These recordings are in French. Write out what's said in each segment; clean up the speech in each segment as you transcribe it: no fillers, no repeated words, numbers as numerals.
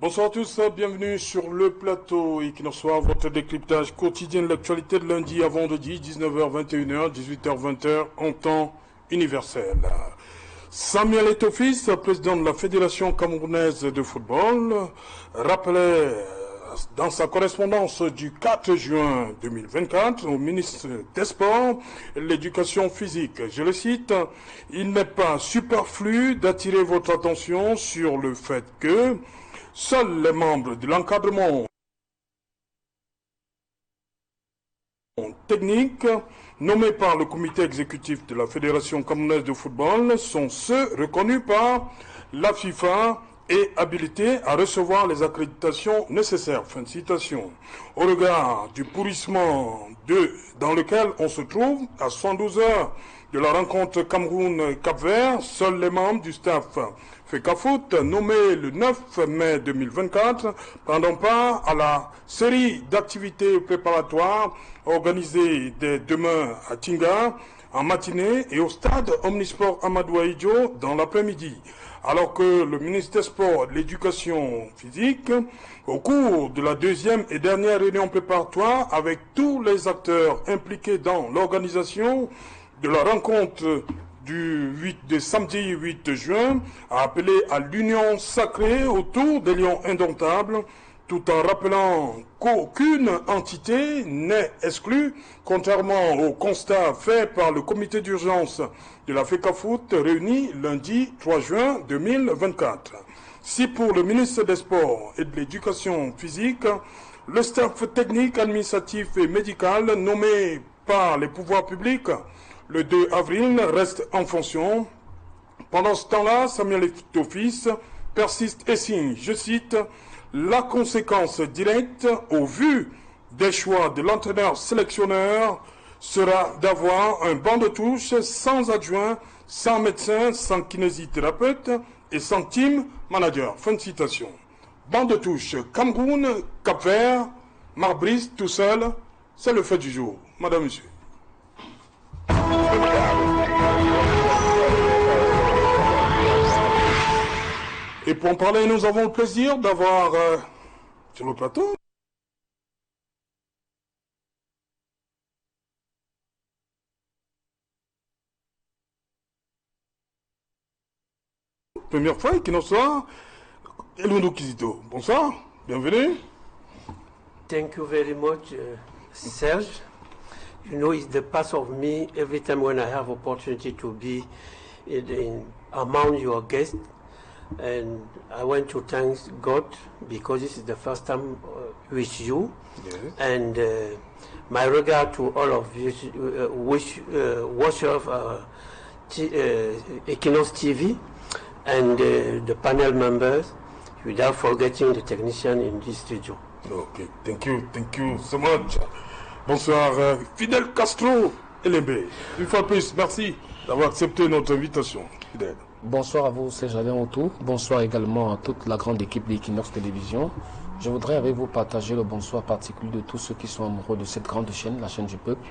Bonsoir à tous, bienvenue sur le plateau Equinox Soir, votre décryptage quotidien de l'actualité de lundi à vendredi, 19h-21h, 18h-20h en temps universel. Samuel Eto'o-Fils, président de la Fédération camerounaise de football, rappelait dans sa correspondance du 4 juin 2024 au ministre des Sports et de l'Éducation physique, je le cite, « Il n'est pas superflu d'attirer votre attention sur le fait que seuls les membres de l'encadrement technique nommés par le comité exécutif de la Fédération camerounaise de football sont ceux reconnus par la FIFA et habilités à recevoir les accréditations nécessaires. » Fin de citation. Au regard du pourrissement dans lequel on se trouve à 112 heures de la rencontre Cameroun-Cap-Vert, seuls les membres du staff FECAFOOT, nommés le 9 mai 2024, prendront part à la série d'activités préparatoires organisées dès demain à Tinga, en matinée, et au stade Omnisport Amadou Ahidjo dans l'après-midi. Alors que le ministre des Sports et de l'Éducation physique, au cours de la deuxième et dernière réunion préparatoire avec tous les acteurs impliqués dans l'organisation de la rencontre de samedi 8 juin, a appelé à l'union sacrée autour des Lions indomptables, tout en rappelant qu'aucune entité n'est exclue, contrairement au constat fait par le comité d'urgence de la FECAFOOT réuni lundi 3 juin 2024. Si pour le ministre des Sports et de l'Éducation physique, le staff technique, administratif et médical nommé par les pouvoirs publics le 2 avril reste en fonction. Pendant ce temps-là, Samuel Eto'o-Fils persiste et signe, je cite, « La conséquence directe, au vu des choix de l'entraîneur sélectionneur, sera d'avoir un banc de touche sans adjoint, sans médecin, sans kinésithérapeute et sans team manager. » Fin de citation. Banc de touche, Cameroun, Cap-Vert, Marc Brice, tout seul, c'est le fait du jour. Madame, Monsieur. Et pour en parler, nous avons le plaisir d'avoir sur le plateau première fois qui nous soit Elundo Kizito. Bonsoir, bienvenue. Thank you very much, Serge. You know, it's the part of me every time when I have opportunity to be among your guests. And I want to thank God because this is the first time with you. Yes. And my regard to all of you, watchers of Equinox TV and the panel members, without forgetting the technician in this studio. Okay, thank you so much. Bonsoir, Fidel Castro LB. Une fois de plus, merci d'avoir accepté notre invitation, Fidel. Bonsoir à vous, c'est Jadin Autou. Bonsoir également à toute la grande équipe d'Equinox Télévision. Je voudrais avec vous partager le bonsoir particulier de tous ceux qui sont amoureux de cette grande chaîne, la chaîne du peuple,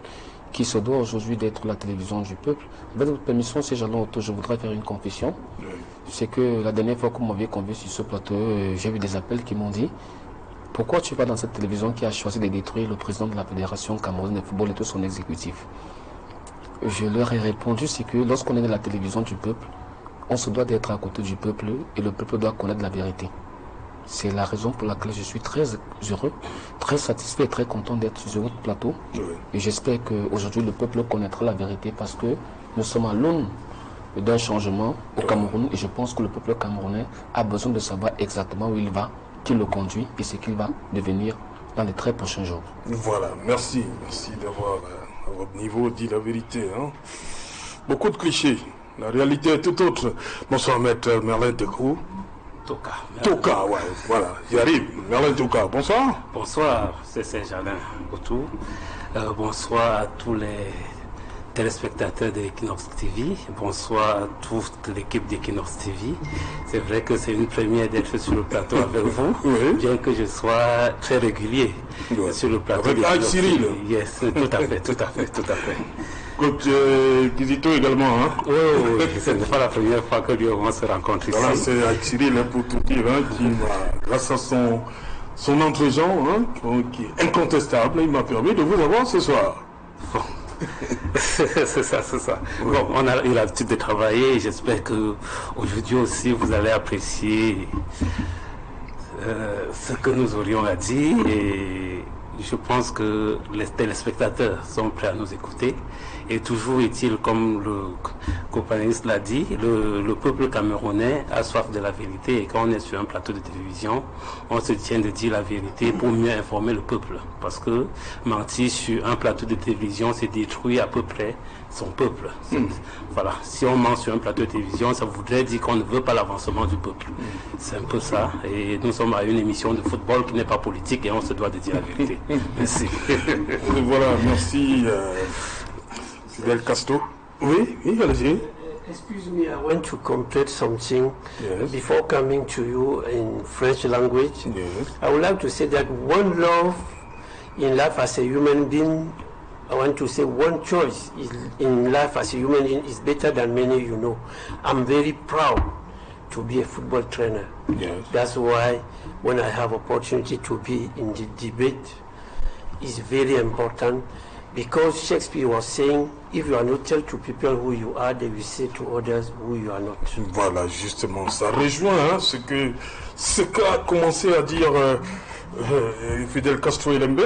qui se doit aujourd'hui d'être la télévision du peuple. Avec votre permission, c'est Jadin Autou, je voudrais faire une confession. Oui. C'est que la dernière fois que vous m'aviez convié sur ce plateau, j'ai eu des appels qui m'ont dit « Pourquoi tu vas dans cette télévision qui a choisi de détruire le président de la Fédération camerounaise de football et tout son exécutif ?» Je leur ai répondu, c'est que lorsqu'on est dans la télévision du peuple, on se doit d'être à côté du peuple et le peuple doit connaître la vérité. C'est la raison pour laquelle je suis très heureux, très satisfait et très content d'être sur votre plateau. Oui. Et j'espère qu'aujourd'hui le peuple connaîtra la vérité parce que nous sommes à l'aune d'un changement au Cameroun et je pense que le peuple camerounais a besoin de savoir exactement où il va, qui le conduit et ce qu'il va devenir dans les très prochains jours. Voilà, merci d'avoir à votre niveau dit la vérité. Hein. Beaucoup de clichés. La réalité est tout autre. Bonsoir, maître Merlin Tekou. Toka, ouais, voilà, j'y arrive. Merlin Toka, bonsoir. Bonsoir, c'est Jardin Autou. Bonsoir à tous les téléspectateurs d'Equinox TV. Bonsoir à toute l'équipe d'Equinox TV. C'est vrai que c'est une première d'être sur le plateau avec vous, oui. Bien que je sois très régulier sur le plateau. Avec Cyril. Yes, tout à fait. Coach Kizito également, hein? Oui, ce n'est pas la première fois que lui on se rencontre ici. Voilà, c'est à Cyril pour tout dire, hein, qui grâce à son entre-gens, hein, qui est incontestable, il m'a permis de vous avoir ce soir. Bon. C'est ça. Bon, on a eu l'habitude de travailler et j'espère que aujourd'hui aussi vous allez apprécier ce que nous aurions à dire et je pense que les téléspectateurs sont prêts à nous écouter. Et toujours est-il, comme le co-panéliste l'a dit, le peuple camerounais a soif de la vérité et quand on est sur un plateau de télévision, on se tient de dire la vérité pour mieux informer le peuple. Parce que mentir sur un plateau de télévision, c'est détruire à peu près son peuple. Voilà. Si on ment sur un plateau de télévision, ça voudrait dire qu'on ne veut pas l'avancement du peuple. C'est un peu ça. Et nous sommes à une émission de football qui n'est pas politique et on se doit de dire la vérité. Merci. Voilà, merci. Fidel Castro. Oui, allez-y. Excuse me, I want to complete something before coming to you in French language. Yes. I would like to say that one love in life as a human being, I want to say one choice in life as a human being is better than many you know. I'm very proud to be a football trainer. Yes. That's why when I have opportunity to be in the debate, it's very important because Shakespeare was saying, if you are not tell to people who you are, they will say to others who you are not. Voilà, justement, ça rejoint ce qu'a commencé à dire Fidel Castro et Lembe.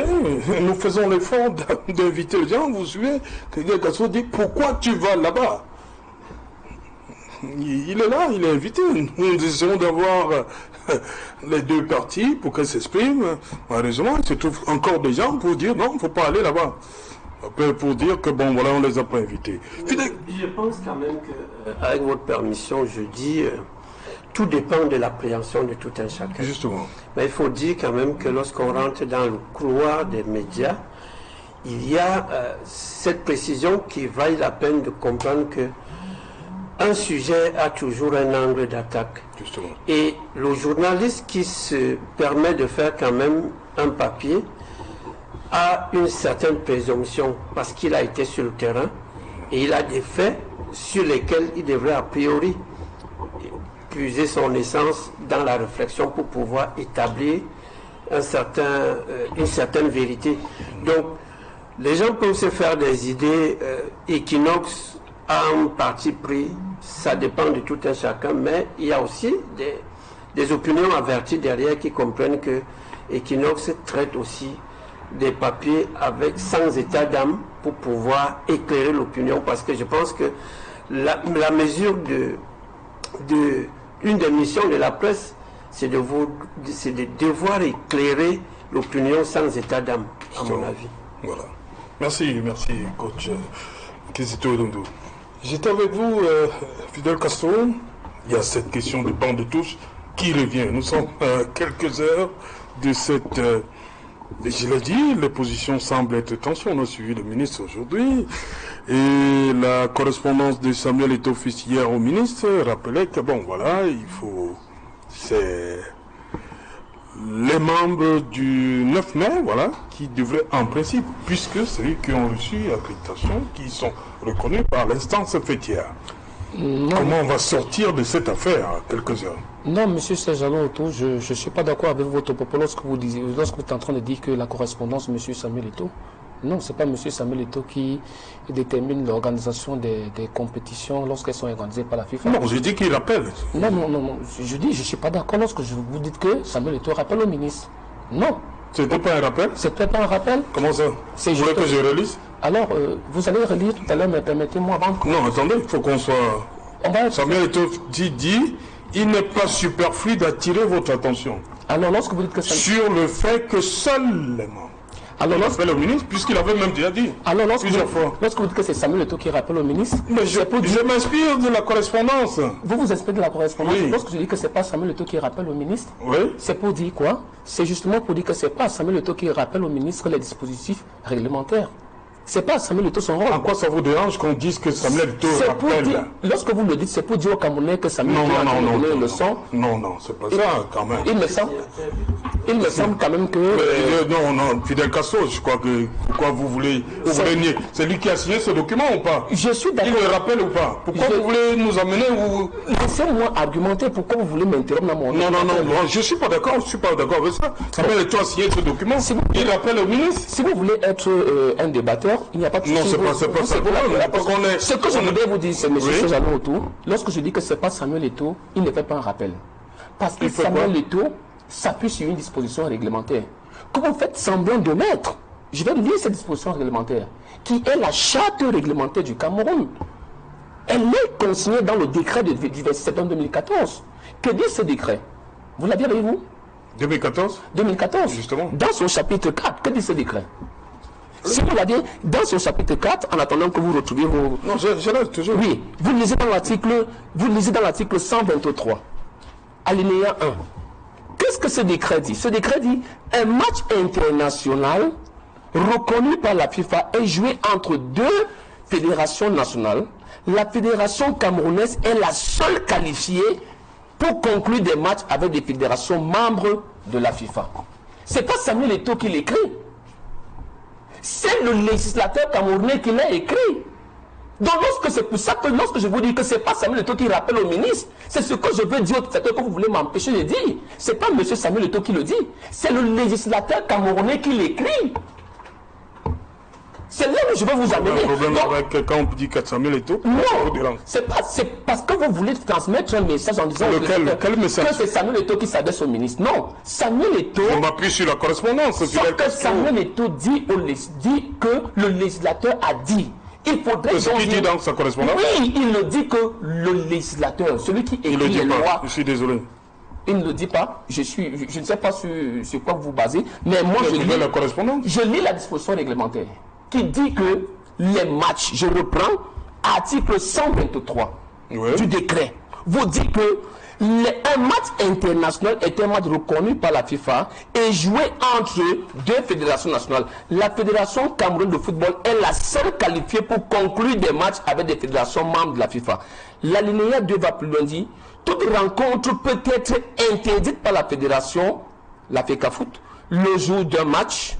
Nous faisons l'effort d'inviter les gens. Vous suivez, Fidel Castro dit, pourquoi tu vas là-bas? Il est là, il est invité. Nous essayons d'avoir les deux parties pour qu'elles s'expriment. Malheureusement, il se trouve encore des gens pour dire non, il ne faut pas aller là-bas. Pour dire que bon, voilà, on ne les a pas invités. Je pense quand même que, avec votre permission, je dis, tout dépend de l'appréhension de tout un chacun. Justement. Mais il faut dire quand même que lorsqu'on rentre dans le couloir des médias, il y a cette précision qui vaille la peine de comprendre que un sujet a toujours un angle d'attaque. Justement. Et le journaliste qui se permet de faire quand même un papier a une certaine présomption parce qu'il a été sur le terrain et il a des faits sur lesquels il devrait a priori puiser son essence dans la réflexion pour pouvoir établir une certaine vérité. Donc, les gens peuvent se faire des idées. Equinox a un parti pris, ça dépend de tout un chacun, mais il y a aussi des opinions averties derrière qui comprennent que Equinox traite aussi des papiers sans état d'âme pour pouvoir éclairer l'opinion, parce que je pense que la mesure une des missions de la presse, c'est de devoir éclairer l'opinion sans état d'âme, à mon avis. Voilà. Merci, coach Kizito Dondo. J'étais avec vous, Fidel Castro. Il y a cette question de banc de touche qui revient. Nous sommes à quelques heures de cette... je l'ai dit, les positions semblent être tension. On a suivi le ministre aujourd'hui. Et la correspondance de Samuel Eto'o hier au ministre rappelait que, bon, voilà, c'est les membres du 9 mai, voilà, qui devraient en principe, puisque c'est eux qui ont reçu l'accréditation, qui sont reconnus par l'instance fêtière. Non. Comment on va sortir de cette affaire à quelques heures? Non, M. Serjalon Eto'o, je ne suis pas d'accord avec votre propos lorsque vous êtes en train de dire que la correspondance, M. Samuel Eto'o, non, ce n'est pas M. Samuel Eto'o qui détermine l'organisation des compétitions lorsqu'elles sont organisées par la FIFA. Non, je dis qu'il rappelle. Non, je dis, je ne suis pas d'accord lorsque vous dites que Samuel Eto'o rappelle au ministre. Non. C'était pas un rappel? C'était pas un rappel? Comment ça? Vous voulez que je relise? Alors, vous allez relire tout à l'heure, mais permettez-moi avant que... Non, attendez, il faut qu'on soit... Samuel Eto'o dit, il n'est pas superflu d'attirer votre attention. Alors, lorsque vous dites que... Sur le fait que seulement... Alors, rappelle au ministre, puisqu'il avait même déjà dit. Alors, lorsque vous dites que c'est Samuel Eto'o qui rappelle au ministre... Mais je m'inspire de la correspondance. Vous vous inspirez de la correspondance. Oui. Lorsque je dis que c'est pas Samuel Eto'o qui rappelle au ministre, oui. C'est pour dire quoi? C'est justement pour dire que c'est pas Samuel Eto'o qui rappelle au ministre les dispositifs réglementaires. C'est pas Samuel Eto'o son rôle. En quoi ça vous dérange qu'on dise que Samuel Eto'o rappelle? Lorsque vous le dites, c'est pour dire aux Camerounais que Samuel Eto'o a donné une leçon. Non, c'est pas ça quand même. Une leçon. il me semble quand même que... non, Fidel Castro, je crois que... Pourquoi vous voulez nier? C'est lui qui a signé ce document ou pas? Je suis d'accord. Il le rappelle ou pas? Pourquoi vous voulez nous amener ou... Laissez-moi argumenter pourquoi vous voulez m'interrompre dans mon... Non, je ne suis pas d'accord, avec ça. Samuel Eto'o a signé ce document. Il rappelle au ministre. Si vous voulez être un débatteur, il n'y a pas de souci. Non, c'est pas ça. Ce que je voudrais vous dire, c'est M. Séjalon Eto'o, lorsque je dis que ce n'est pas Samuel Eto'o, il ne fait pas un rappel. Parce que Samuel Eto'o s'appuie sur une disposition réglementaire que vous faites semblant de mettre. Je vais lire cette disposition réglementaire, qui est la charte réglementaire du Cameroun. Elle est consignée dans le décret du 27 septembre 2014. Que dit ce décret? Vous l'avez avec vous? 2014 2014. Justement. Dans son chapitre 4, que dit ce décret? Si vous l'avez dans son chapitre 4, en attendant que vous retrouviez vos... Non, je l'ai toujours. Oui, vous lisez dans l'article 123, alinéa 1. Qu'est-ce que ce décret dit? Ce décret dit un match international reconnu par la FIFA est joué entre deux fédérations nationales. La fédération camerounaise est la seule qualifiée pour conclure des matchs avec des fédérations membres de la FIFA. Ce n'est pas Samuel Eto'o qui l'écrit. C'est le législateur camerounais qui l'a écrit. Donc c'est pour ça que lorsque je vous dis que ce n'est pas Samuel Eto'o qui rappelle au ministre, c'est ce que je veux dire, c'est que vous voulez m'empêcher de dire. Ce n'est pas M. Samuel Eto'o qui le dit, c'est le législateur camerounais qui l'écrit. C'est là où je veux vous amener. Un problème avec quand on dit que Samuel Eto'o? Non, c'est parce que vous voulez transmettre un message en disant quel message? que c'est Samuel Eto'o qui s'adresse au ministre. Non, Samuel Eto'o... On m'appuie sur la correspondance. Sauf que Samuel Eto'o dit que le législateur a dit. Il faudrait ce qu'il dit dans sa correspondance? Oui, il ne dit que le législateur, celui qui écrit les lois... Je suis désolé. Il ne le dit pas. Je ne sais pas sur quoi vous vous basez, mais moi je lis la correspondance. Je lis la disposition réglementaire qui dit que les matchs, je reprends, article 123 du décret, vous dit que un match international est un match reconnu par la FIFA et joué entre deux fédérations nationales. La Fédération camerounaise de football est la seule qualifiée pour conclure des matchs avec des fédérations membres de la FIFA. L'alinéa 2 va plus loin, dit toute rencontre peut être interdite par la fédération, la FECAFOOT, le jour d'un match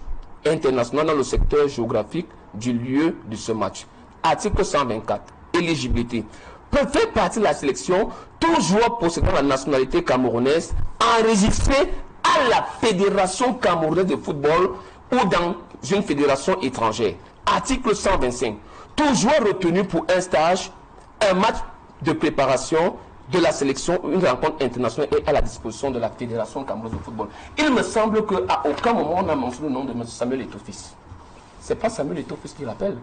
international dans le secteur géographique du lieu de ce match. Article 124, éligibilité. Peut faire partie de la sélection tout joueur possédant la nationalité camerounaise enregistré à la Fédération camerounaise de football ou dans une fédération étrangère. Article 125. Tout joueur retenu pour un stage, un match de préparation de la sélection, une rencontre internationale est à la disposition de la Fédération camerounaise de football. Il me semble qu'à aucun moment on a mentionné le nom de M. Samuel Eto'o fils. Ce n'est pas Samuel Eto'o fils qui rappelle.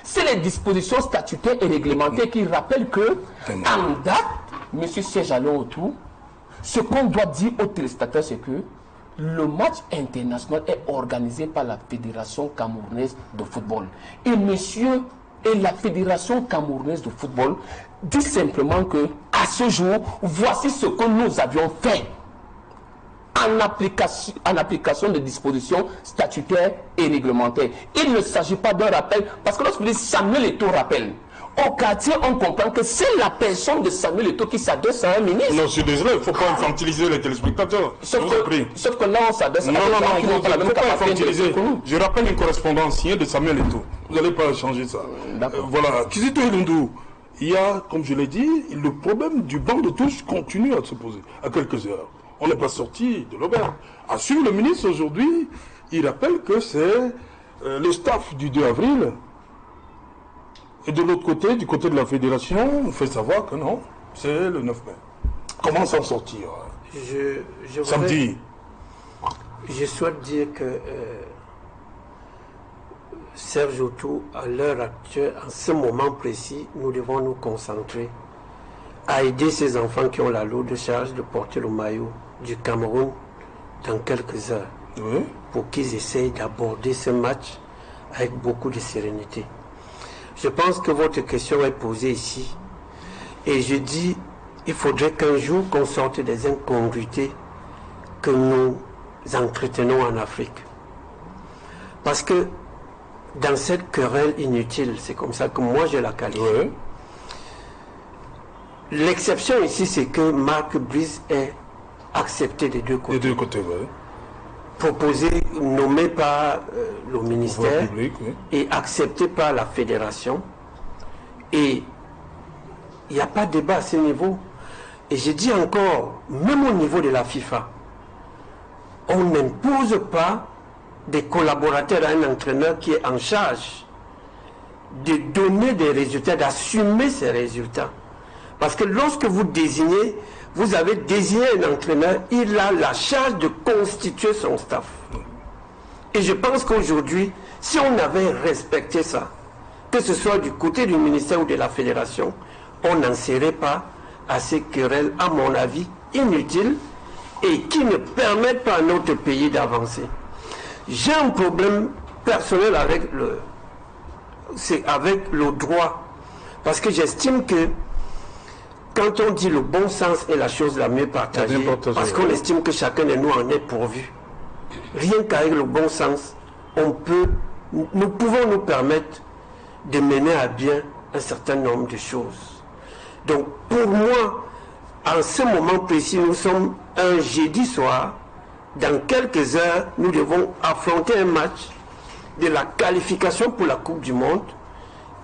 C'est les dispositions statutaires et réglementaires qui rappellent que, en date, M. Séjalon Eto'o, ce qu'on doit dire aux téléspectateurs, c'est que le match international est organisé par la Fédération camerounaise de football. Et monsieur et la Fédération camerounaise de football dit simplement que, à ce jour, voici ce que nous avions fait en application des dispositions statutaires et réglementaires. Il ne s'agit pas d'un rappel, parce que lorsque vous dites Samuel Eto'o rappelle, au quartier, on comprend que c'est la personne de Samuel Eto'o qui s'adresse à un ministre. Non, je suis désolé, il ne faut pas infantiliser les téléspectateurs. Sauf que là, on s'adresse à non, il ne faut pas infantiliser. Je rappelle une correspondance signée de Samuel Eto'o. Vous n'allez pas changer ça. Voilà. Kizito Ilundu, il y a, comme je l'ai dit, le problème du banc de touche continue à se poser à quelques heures. On n'est pas sorti de l'auberge. À suivre le ministre aujourd'hui, il rappelle que c'est le staff du 2 avril. Et de l'autre côté, du côté de la fédération, on fait savoir que non, c'est le 9 mai. Comment s'en sortir samedi? Je souhaite dire que Serge Eto'o, à l'heure actuelle, en ce moment précis, nous devons nous concentrer à aider ces enfants qui ont la lourde charge de porter le maillot du Cameroun dans quelques heures, pour qu'ils essayent d'aborder ce match avec beaucoup de sérénité. Je pense que votre question est posée ici, et je dis, il faudrait qu'un jour qu'on sorte des incongruités que nous entretenons en Afrique. Parce que dans cette querelle inutile, c'est comme ça que moi je la qualifie. L'exception ici, c'est que Marc Brice est accepté des deux côtés. Des deux côtés, oui. proposé, nommé par le ministère public, oui. et accepté par la fédération. Et il n'y a pas de débat à ce niveau. Et je dis encore, même au niveau de la FIFA, on n'impose pas des collaborateurs à un entraîneur qui est en charge de donner des résultats, d'assumer ces résultats. Parce que lorsque vous désignez, vous avez désigné un entraîneur, il a la charge de constituer son staff. Et je pense qu'aujourd'hui, si on avait respecté ça, que ce soit du côté du ministère ou de la fédération, on n'en serait pas à ces querelles, à mon avis, inutiles et qui ne permettent pas à notre pays d'avancer. J'ai un problème personnel avec le droit, parce que j'estime que quand on dit le bon sens est la chose la mieux partagée, parce qu'on estime que chacun de nous en est pourvu, rien qu'avec le bon sens, nous pouvons nous permettre de mener à bien un certain nombre de choses. Donc pour moi, en ce moment précis, nous sommes un jeudi soir. Dans quelques heures, nous devons affronter un match de la qualification pour la Coupe du Monde.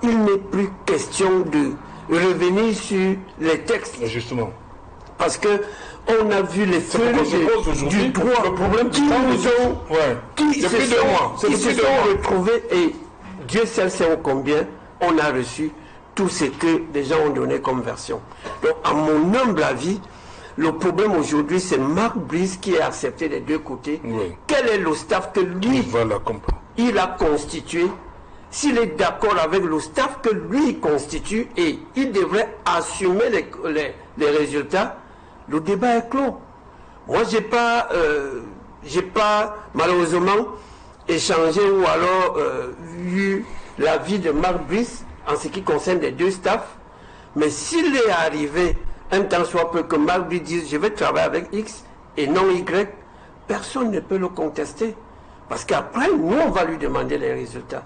Il n'est plus question de revenir sur les textes. Justement. Parce que on a vu les feux du droit le problème qui se sont retrouvés et Dieu seul sait combien on a reçu tout ce que les gens ont donné comme version. Donc à mon humble avis, le problème aujourd'hui, c'est Marc Brice qui est accepté des deux côtés. Oui. Quel est le staff que lui, il a constitué? S'il est d'accord avec le staff que lui constitue et il devrait assumer les résultats, le débat est clos. Moi, j'ai pas malheureusement échangé ou alors vu l'avis de Marc Brice en ce qui concerne les deux staffs. Mais s'il est arrivé un temps soit peu que Marc Brice dise je vais travailler avec X et non Y, personne ne peut le contester. Parce qu'après, nous, on va lui demander les résultats.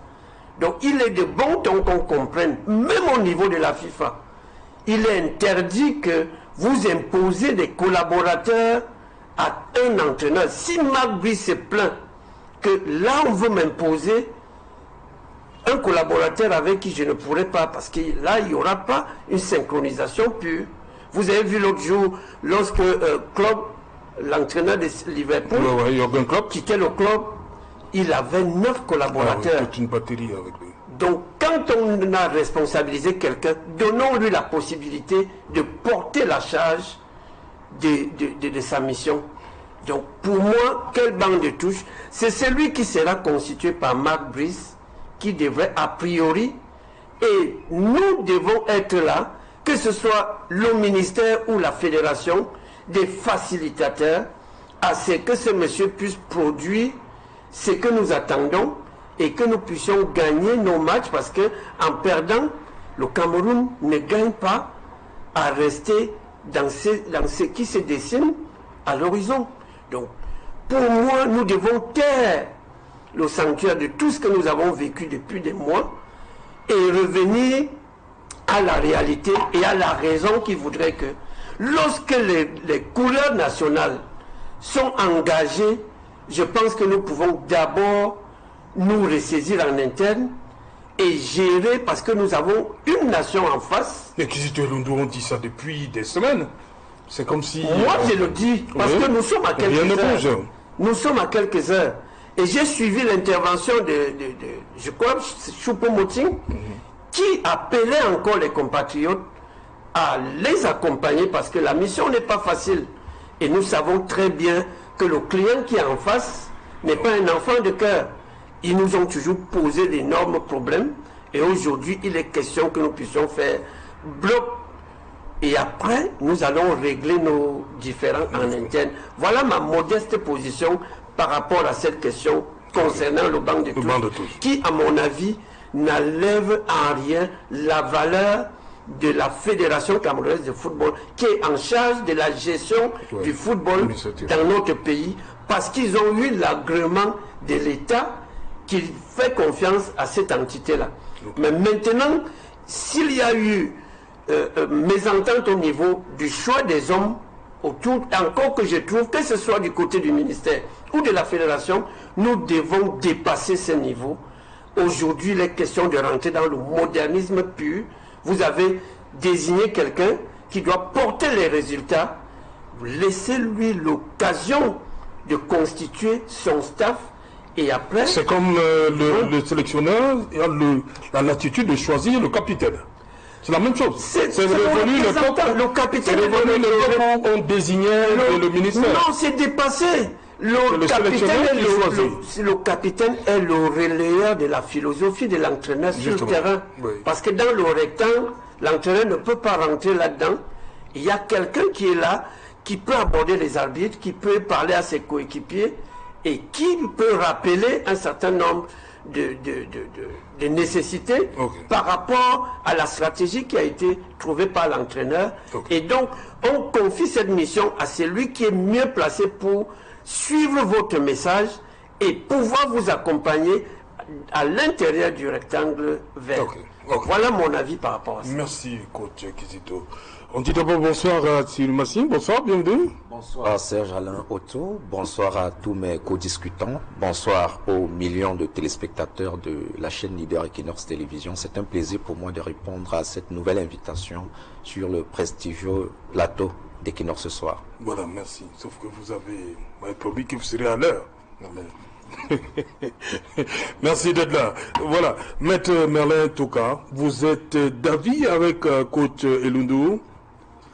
Donc, il est de bon ton qu'on comprenne, même au niveau de la FIFA, il est interdit que vous imposez des collaborateurs à un entraîneur. Si Marc Brice se plaint que là, on veut m'imposer un collaborateur avec qui je ne pourrais pas, parce que là, il n'y aura pas une synchronisation pure. Vous avez vu l'autre jour, lorsque Klopp, l'entraîneur de Liverpool, Jürgen Klopp, quittait le club, il avait 9 collaborateurs. Toute une batterie avec lui. Donc, quand on a responsabilisé quelqu'un, donnons-lui la possibilité de porter la charge de sa mission. Donc, pour moi, quel banc de touche? C'est celui qui sera constitué par Marc Brice, qui devrait a priori, et nous devons être là, que ce soit le ministère ou la fédération, des facilitateurs, à ce que ce monsieur puisse produire ce que nous attendons et que nous puissions gagner nos matchs, parce que en perdant, le Cameroun ne gagne pas à rester dans ce qui se dessine à l'horizon. Donc, pour moi, nous devons taire le sanctuaire de tout ce que nous avons vécu depuis des mois et revenir à la réalité et à la raison qui voudrait que lorsque les couleurs nationales sont engagées, je pense que nous pouvons d'abord nous ressaisir en interne et gérer, parce que nous avons une nation en face. Mais Kizito Lundu, on dit ça depuis des semaines. C'est comme si... Moi, je le dis, parce que nous sommes à quelques heures. Nous sommes à quelques heures. Et j'ai suivi l'intervention je crois, Choupo-Moting, qui appelait encore les compatriotes à les accompagner, parce que la mission n'est pas facile. Et nous savons très bien que le client qui est en face n'est pas un enfant de cœur. Ils nous ont toujours posé d'énormes problèmes. Et aujourd'hui, il est question que nous puissions faire bloc. Et après, nous allons régler nos différends en interne. Voilà ma modeste position par rapport à cette question concernant le banc de touche, qui, à mon avis, n'enlève en rien la valeur de la Fédération camerounaise de football, qui est en charge de la gestion du football dans notre pays, parce qu'ils ont eu l'agrément de l'État qui fait confiance à cette entité-là. Mais maintenant, s'il y a eu mésentente au niveau du choix des hommes encore que je trouve que ce soit du côté du ministère ou de la fédération, nous devons dépasser ce niveau. Aujourd'hui, les questions de rentrer dans le modernisme pur, vous avez désigné quelqu'un qui doit porter les résultats, laissez-lui l'occasion de constituer son staff et après... C'est comme le sélectionneur a la latitude de choisir le capitaine. C'est la même chose. C'est révolu le capitaine. C'est révolu l'époque où on désignait le ministère. Non, c'est dépassé. Le capitaine est le relayeur de la philosophie de l'entraîneur sur le terrain. Oui. Parce que dans le rectangle, l'entraîneur ne peut pas rentrer là-dedans. Il y a quelqu'un qui est là, qui peut aborder les arbitres, qui peut parler à ses coéquipiers et qui peut rappeler un certain nombre de nécessités par rapport à la stratégie qui a été trouvée par l'entraîneur. Et donc, on confie cette mission à celui qui est mieux placé pour suivre votre message et pouvoir vous accompagner à l'intérieur du rectangle vert. Voilà mon avis par rapport à ça. Merci, coach Kizito. On dit d'abord bonsoir à Cyril Massing. Bonsoir, bienvenue. Bonsoir Serge Alain Otto. Bonsoir à tous mes co-discutants. Bonsoir aux millions de téléspectateurs de la chaîne leader Equinox Télévision. C'est un plaisir pour moi de répondre à cette nouvelle invitation sur le prestigieux plateau d'Equinox ce soir. Voilà, merci. Sauf que vous avez promis que vous serez à l'heure. Merci d'être là. Voilà, Maître Merlin Touka, vous êtes d'avis avec coach Elundou.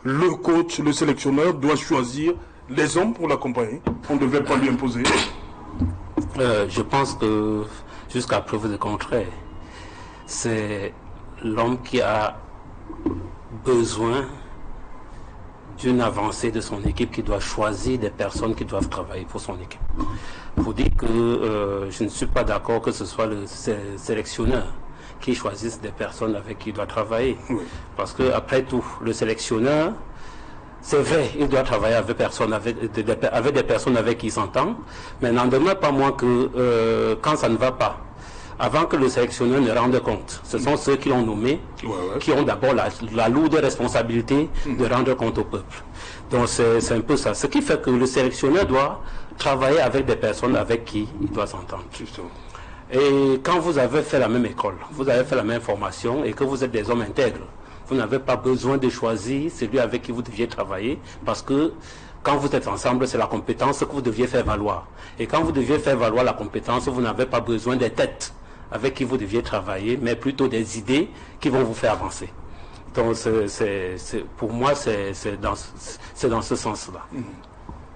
Le coach, le sélectionneur doit choisir les hommes pour l'accompagner. On ne devait pas lui imposer. Je pense que jusqu'à preuve de contraire, c'est l'homme qui a besoin d'une avancée de son équipe qui doit choisir des personnes qui doivent travailler pour son équipe. Pour dire que je ne suis pas d'accord que ce soit le sélectionneur qui choisisse des personnes avec qui il doit travailler. Oui. Parce que après tout, le sélectionneur, c'est vrai, il doit travailler avec des personnes avec qui il s'entend, mais n'en demeure pas moins que quand ça ne va pas, avant que le sélectionneur ne rende compte, ce sont ceux qui l'ont nommé, qui ont d'abord la lourde responsabilité de rendre compte au peuple. Donc c'est un peu ça. Ce qui fait que le sélectionneur doit travailler avec des personnes avec qui il doit s'entendre. Et quand vous avez fait la même école, vous avez fait la même formation et que vous êtes des hommes intègres, vous n'avez pas besoin de choisir celui avec qui vous deviez travailler parce que quand vous êtes ensemble, c'est la compétence que vous deviez faire valoir. Et quand vous deviez faire valoir la compétence, vous n'avez pas besoin des têtes avec qui vous deviez travailler, mais plutôt des idées qui vont vous faire avancer. Donc pour moi, c'est dans ce sens-là.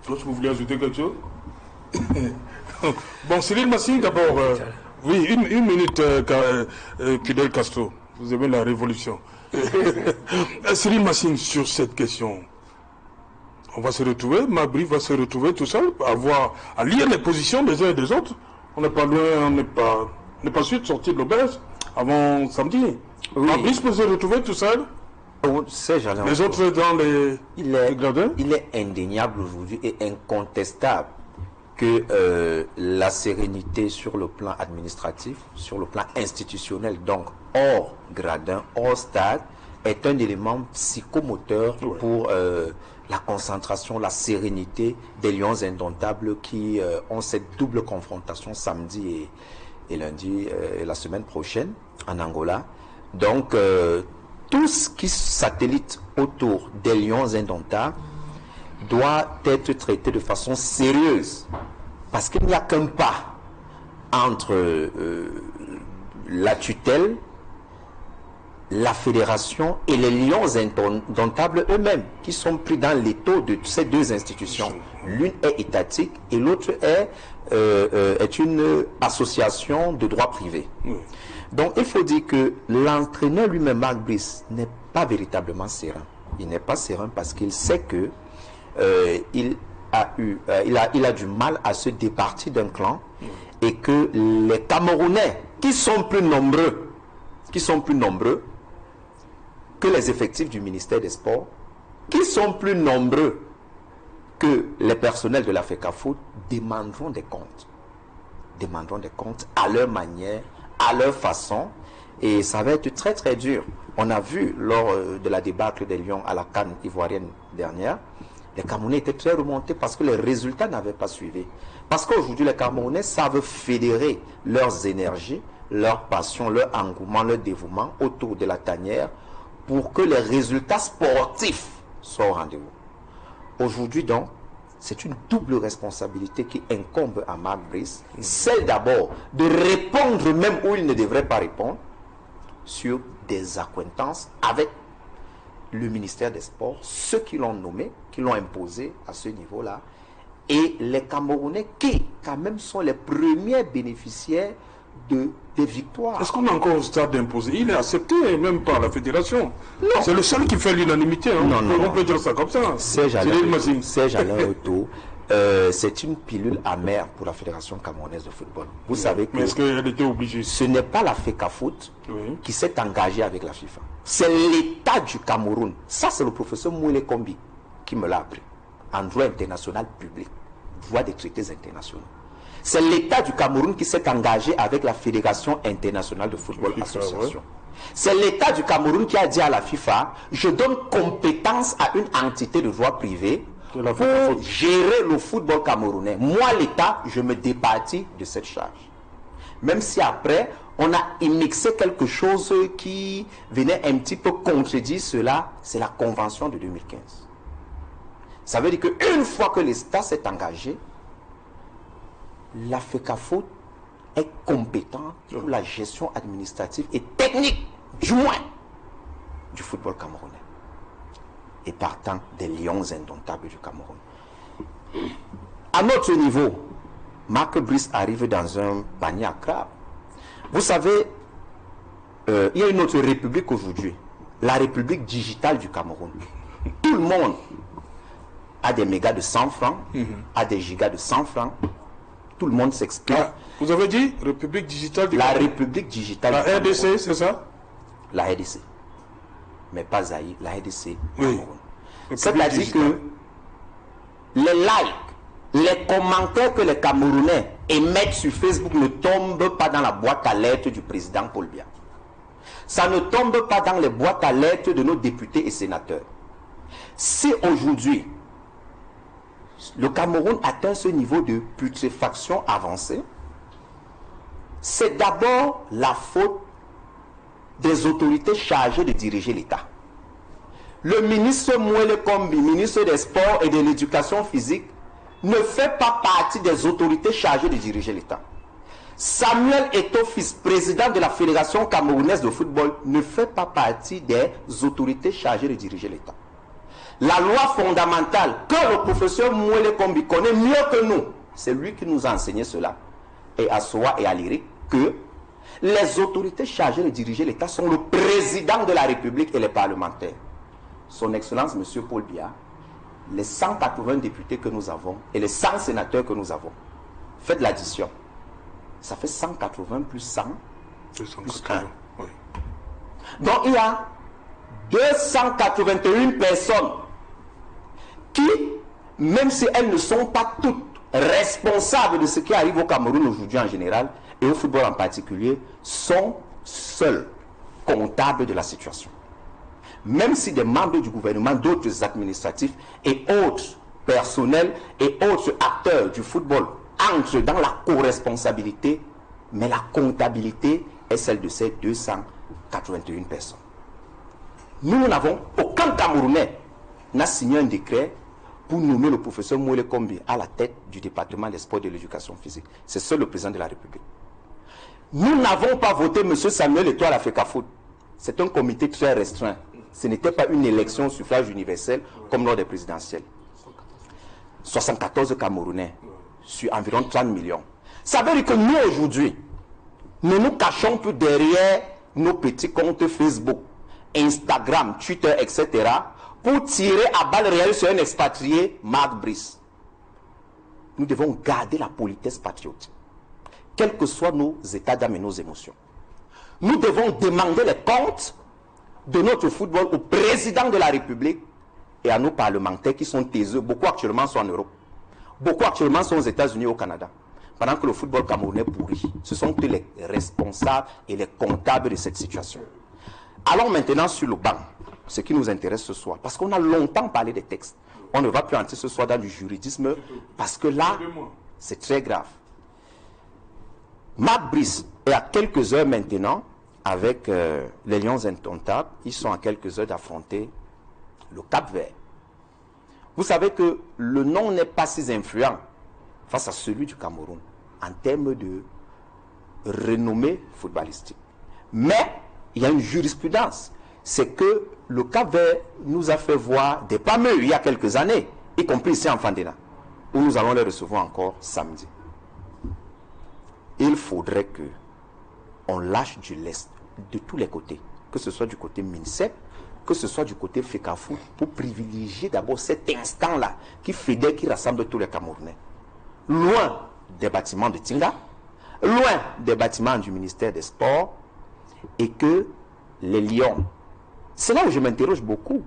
Vous voulez ajouter quelque chose? Bon, Cyril Massing, d'abord, oui, une minute, Fidel Castro, vous aimez la révolution. Cyril Massing, sur cette question, on va se retrouver, Mabry va se retrouver tout seul, à lire les positions des uns et des autres. On n'est pas loin, on n'est pas sûr de sortir de l'auberge avant samedi. Oui. Mabry peut se retrouver tout seul. Les autres dans les gradins. Il est indéniable aujourd'hui et incontestable que la sérénité sur le plan administratif, sur le plan institutionnel, donc hors gradin, hors stade, est un élément psychomoteur pour la concentration, la sérénité des lions indomptables qui ont cette double confrontation samedi et lundi la semaine prochaine en Angola. Donc tout ce qui satellite autour des lions indomptables doit être traité de façon sérieuse parce qu'il n'y a qu'un pas entre la tutelle, la fédération et les lions indomptables eux-mêmes qui sont pris dans l'étau de ces deux institutions. L'une est étatique et l'autre est une association de droit privé. Donc il faut dire que l'entraîneur lui-même, Marc Brice, n'est pas véritablement serein. Il n'est pas serein parce qu'il sait que il a du mal à se départir d'un clan et que les Camerounais qui sont plus nombreux que les effectifs du ministère des Sports, qui sont plus nombreux que les personnels de la FECAFOOT, demanderont des comptes à leur manière, à leur façon, et ça va être très très dur. On a vu lors de la débâcle des Lions à la CAN ivoirienne dernière, Les Camerounais étaient très remontés parce que les résultats n'avaient pas suivi. Parce qu'aujourd'hui, les Camerounais savent fédérer leurs énergies, leur passion, leur engouement, leur dévouement autour de la tanière pour que les résultats sportifs soient au rendez-vous. Aujourd'hui, donc, c'est une double responsabilité qui incombe à Marc Brice. Celle d'abord de répondre même où il ne devrait pas répondre sur des accointances avec le ministère des Sports, ceux qui l'ont nommé, qui l'ont imposé à ce niveau-là, et les Camerounais qui, quand même, sont les premiers bénéficiaires des victoires. Est-ce qu'on a encore au stade d'imposer? Il est accepté même par la fédération. C'est le seul qui fait l'unanimité. Hein. On peut dire ça comme ça. Serge Alain Retour, c'est une pilule amère pour la Fédération camerounaise de football. Vous savez que... Mais est-ce qu'elle était obligée? Ce n'est pas la FECAFOOT qui s'est engagée avec la FIFA. C'est l'État du Cameroun. Ça, c'est le professeur Mouele Kombi qui me l'a appris. En droit international public, droit des traités internationaux. C'est l'État du Cameroun qui s'est engagé avec la Fédération internationale de football association. C'est l'État du Cameroun qui a dit à la FIFA, je donne compétence à une entité de droit privé pour gérer le football camerounais. Moi, l'État, je me départis de cette charge. Même si après, on a immixé quelque chose qui venait un petit peu contredire cela, c'est la convention de 2015. Ça veut dire qu'une fois que l'État s'est engagé, la FECAFOOT est compétente pour la gestion administrative et technique, du moins, du football camerounais. Et partant des lions indomptables du Cameroun. À notre niveau, Marc Brice arrive dans un panier à crabe. Vous savez, il y a une autre république aujourd'hui, la République digitale du Cameroun. Tout le monde a des mégas de 100 francs, a des gigas de 100 francs. Tout le monde s'explique. Vous avez dit République digitale du Cameroun. La République digitale du Cameroun. La RDC, c'est ça? La RDC. Mais pas Zaïre, la RDC. Oui. C'est-à-dire que les likes, les commentaires que les Camerounais émettent sur Facebook ne tombent pas dans la boîte à lettres du président Paul Biya. Ça ne tombe pas dans les boîtes à lettres de nos députés et sénateurs. Si aujourd'hui, le Cameroun atteint ce niveau de putréfaction avancée, c'est d'abord la faute des autorités chargées de diriger l'État. Le ministre Mouele Kombi, ministre des Sports et de l'Éducation physique, ne fait pas partie des autorités chargées de diriger l'État. Samuel Eto'o, président de la Fédération camerounaise de football, ne fait pas partie des autorités chargées de diriger l'État. La loi fondamentale que le professeur Mouele Kombi connaît mieux que nous, c'est lui qui nous a enseigné cela, et à Soa et à Lyrique, que les autorités chargées de diriger l'État sont le président de la République et les parlementaires. Son Excellence, M. Paul Biya, les 180 députés que nous avons et les 100 sénateurs que nous avons, faites l'addition. Ça fait 180 plus 100, plus 1. Oui. Donc il y a 281 personnes qui, même si elles ne sont pas toutes responsables de ce qui arrive au Cameroun aujourd'hui en général, et au football en particulier, sont seules comptables de la situation. Même si des membres du gouvernement, d'autres administratifs et autres personnels et autres acteurs du football entrent dans la co-responsabilité, mais la comptabilité est celle de ces 281 personnes. Nous n'avons aucun Camerounais n'a signé un décret pour nommer le professeur Mouele Kombi à la tête du département des sports et de l'éducation physique. C'est seul le président de la République. Nous n'avons pas voté M. Samuel Eto'o à la FECAFOOT. C'est un comité très restreint. Ce n'était pas une élection au suffrage universel comme lors des présidentielles. 74 Camerounais sur environ 30 millions. Ça veut dire que nous aujourd'hui, ne nous cachons plus derrière nos petits comptes Facebook, Instagram, Twitter, etc. pour tirer à balles réelles sur un expatrié, Marc Brice. Nous devons garder la politesse patriotique, quels que soient nos états d'âme et nos émotions. Nous devons demander les comptes de notre football au président de la République et à nos parlementaires qui sont taiseux. Beaucoup actuellement sont en Europe. Beaucoup actuellement sont aux États-Unis et au Canada. Pendant que le football camerounais pourrit. Ce sont eux les responsables et les comptables de cette situation. Allons maintenant sur le banc. Ce qui nous intéresse ce soir. Parce qu'on a longtemps parlé des textes. On ne va plus entrer ce soir dans du juridisme parce que là, c'est très grave. Marc Brice est à quelques heures maintenant avec les Lions indomptables. Ils sont à quelques heures d'affronter le Cap-Vert. Vous savez que le nom n'est pas si influent face à celui du Cameroun en termes de renommée footballistique. Mais il y a une jurisprudence. C'est que le Cap-Vert nous a fait voir des pas mieux il y a quelques années, y compris ici en Fandena, où nous allons les recevoir encore samedi. Il faudrait que on lâche du lest de tous les côtés, que ce soit du côté MINSEP, que ce soit du côté FECAFOOT, pour privilégier d'abord cet instant-là qui fédère, qui rassemble tous les Camerounais. Loin des bâtiments de Tinga, loin des bâtiments du ministère des Sports, et que les Lions, c'est là où je m'interroge beaucoup.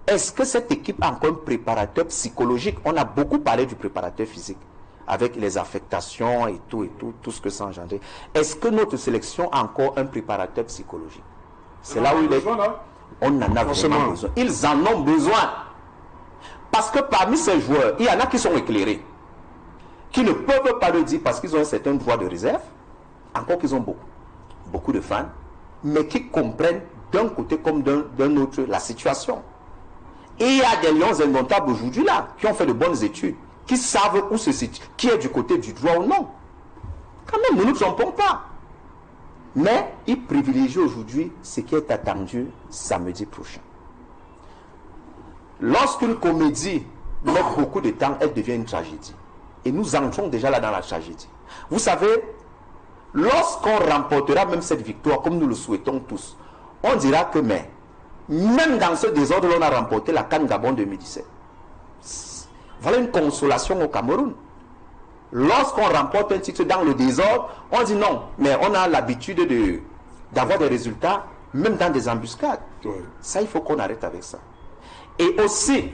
Est-ce que cette équipe a encore un préparateur psychologique? On a beaucoup parlé du préparateur physique, avec les affectations et tout, tout ce que ça engendre. Est-ce que notre sélection a encore un préparateur psychologique? C'est là où il est. On en a vraiment besoin. Ils en ont besoin. Parce que parmi ces joueurs, il y en a qui sont éclairés, qui ne peuvent pas le dire parce qu'ils ont un certain droit de réserve, encore qu'ils ont beaucoup de fans, mais qui comprennent d'un côté comme d'un autre la situation. Et il y a des Lions indomptables aujourd'hui là, qui ont fait de bonnes études, qui savent où se situe, qui est du côté du droit ou non. Quand même, nous ne nous trompons pas. Mais ils privilégient aujourd'hui ce qui est attendu samedi prochain. Lorsqu'une comédie met beaucoup de temps, elle devient une tragédie. Et nous entrons déjà là dans la tragédie. Vous savez, lorsqu'on remportera même cette victoire, comme nous le souhaitons tous, on dira que même dans ce désordre, on a remporté la CAN Gabon 2017. Voilà une consolation au Cameroun. Lorsqu'on remporte un titre dans le désordre, on dit non, mais on a l'habitude d'avoir des résultats, même dans des embuscades. Ouais. Ça, il faut qu'on arrête avec ça. Et aussi,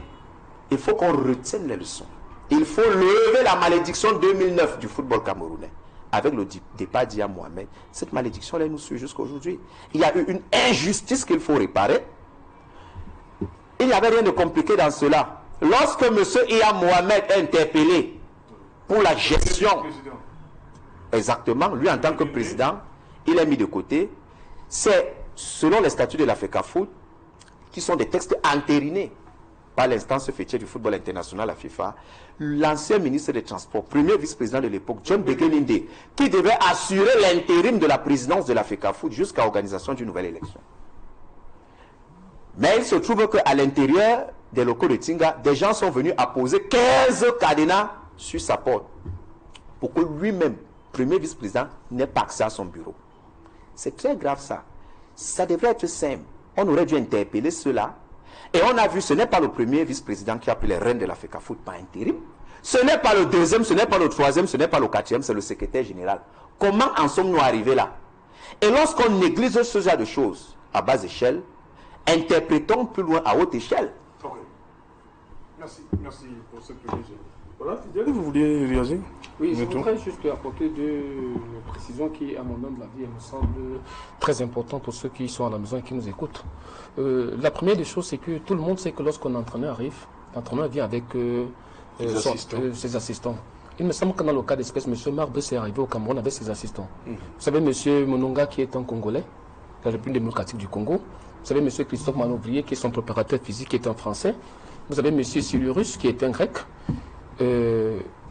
il faut qu'on retienne les leçons. Il faut lever la malédiction 2009 du football camerounais. Avec le départ d'Ia Mohamed, cette malédiction-là nous suit jusqu'à aujourd'hui. Il y a eu une injustice qu'il faut réparer. Il n'y avait rien de compliqué dans cela. Lorsque M. Ia Mohamed est interpellé pour la gestion, exactement, lui en tant que président, il est mis de côté. C'est selon les statuts de la FECAFOOT, qui sont des textes entérinés par l'instance fêtière du football international, la FIFA, l'ancien ministre des Transports, premier vice-président de l'époque, John Begelinde, qui devait assurer l'intérim de la présidence de la FECAFOOT jusqu'à l'organisation d'une nouvelle élection. Mais il se trouve qu'à l'intérieur des locaux de Tinga, des gens sont venus apposer 15 cadenas sur sa porte pour que lui-même, premier vice-président, n'ait pas accès à son bureau. C'est très grave ça. Ça devrait être simple. On aurait dû interpeller cela. Et on a vu, ce n'est pas le premier vice-président qui a pris les rênes de la FECAFOOT par intérim. Ce n'est pas le deuxième, ce n'est pas le troisième, ce n'est pas le quatrième, c'est le secrétaire général. Comment en sommes-nous arrivés là? Et lorsqu'on néglige ce genre de choses à basse échelle, interprétons plus loin à haute échelle. Ok. Merci pour cette précision. Voilà, vous vouliez réagir? Oui, je voudrais juste apporter deux précisions qui, à mon humble avis, me semblent très importantes pour ceux qui sont à la maison et qui nous écoutent. La première des choses, c'est que tout le monde sait que lorsqu'un entraîneur arrive, l'entraîneur vient avec ses assistants. Il me semble que dans le cas d'espèce, M. Marbe est arrivé au Cameroun avec ses assistants. Vous savez, M. Mononga, qui est un Congolais, de la République démocratique du Congo. Vous savez, M. Christophe Manovrier, qui est son préparateur physique, qui est un Français. Vous avez M. Silurus, qui est un Grec.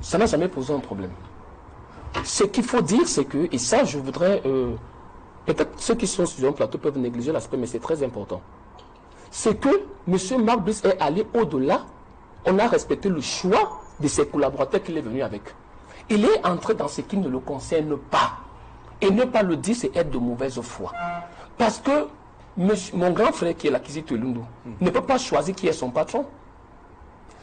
Ça n'a jamais posé un problème. Ce qu'il faut dire, c'est que, et ça, je voudrais, peut-être ceux qui sont sur un plateau peuvent négliger l'aspect, mais c'est très important. C'est que M. Marc Brice est allé au-delà. On a respecté le choix de ses collaborateurs qu'il est venu avec. Il est entré dans ce qui ne le concerne pas. Et ne pas le dire, c'est être de mauvaise foi. Parce que mon grand frère, qui est la Kizito Lundu, ne peut pas choisir qui est son patron.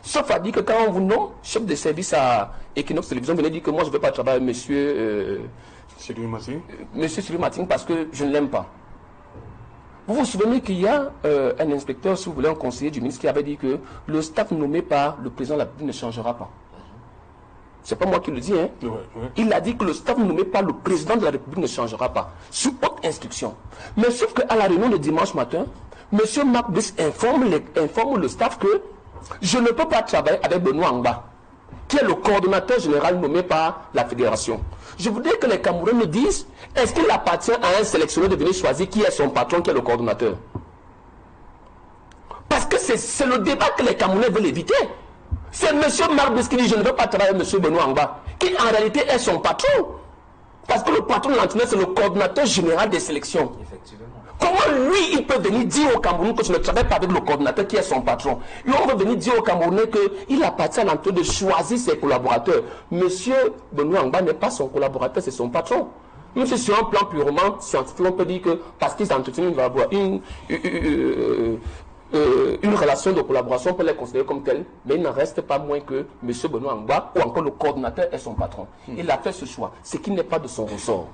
Sauf à dire que quand on vous nomme chef de service à Equinox Télévision, vous venez dire que moi je ne veux pas travailler avec monsieur Cyril Martin parce que je ne l'aime pas. Vous vous souvenez qu'il y a un inspecteur, si vous voulez, un conseiller du ministre qui avait dit que le staff nommé par le président de la République ne changera pas. C'est pas moi qui le dis, hein. Il a dit que le staff nommé par le président de la République ne changera pas, sous haute instruction. Mais sauf qu'à la réunion de dimanche matin, M. Marc Brice informe le staff que Je ne peux pas travailler avec Benoît Angba, qui est le coordonnateur général nommé par la fédération. Je voudrais que les Camerounais me disent, est-ce qu'il appartient à un sélectionneur de venir choisir qui est son patron, qui est le coordonnateur? Parce que c'est le débat que les Camerounais veulent éviter. C'est M. Marbus qui dit, je ne veux pas travailler avec M. Benoît Angba, qui en réalité est son patron. Parce que le patron de l'entraîneur, c'est le coordonnateur général des sélections. Effectivement. Comment lui, il peut venir dire au Cameroun que je ne travaille pas avec le coordonnateur qui est son patron? Lui, on veut venir dire au Camerounais qu'il appartient à l'entraîneur de choisir ses collaborateurs. Monsieur Benoît Angba n'est pas son collaborateur, c'est son patron. Même si sur un plan purement scientifique, on peut dire que parce qu'ils entretiennent une relation de collaboration, on peut les considérer comme telle, mais il n'en reste pas moins que M. Benoît Angba ou encore le coordonnateur est son patron. Il a fait ce choix, ce qui n'est pas de son ressort.